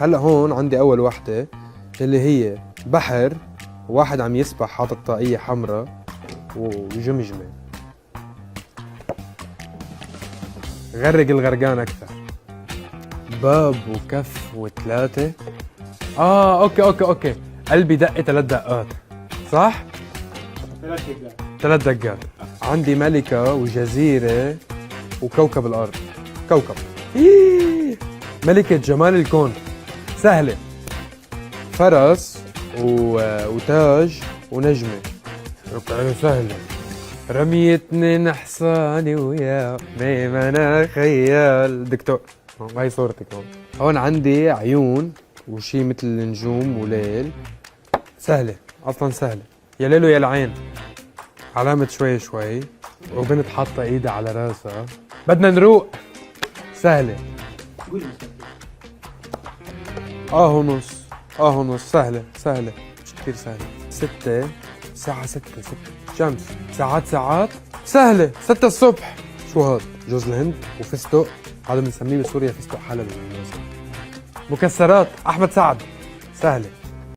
هلا هون عندي اول وحده اللي هي بحر، واحد عم يسبح حاطط طاقية حمراء وجمجمة. غرق الغرقان اكثر. باب وكف وثلاثة. اوكي قلبي دق 3 دقات صح؟ 3 دقات. عندي ملكة وجزيرة وكوكب الأرض. كوكب ملكة جمال الكون. سهلة. فرس وتاج ونجمة. ركعة سهلة. رمي 2 حصاني ويا ميمنة خيال. دكتور هاي صورتك هون عندي عيون وشي مثل النجوم وليل. سهلة أصلا سهلة. يا ليل ويا العين. علامة شوي وبنت حاطة ايدها على راسها. بدنا نروق. سهلة. ونص. سهلة مش كثير سهلة. 6 الساعة 6 شمس. ساعات سهلة. 6 الصبح. شو هاد؟ جوز الهند وفستق. هذا بنسميه بسوريا فستق حلبي. مكسرات. أحمد سعد. سهلة.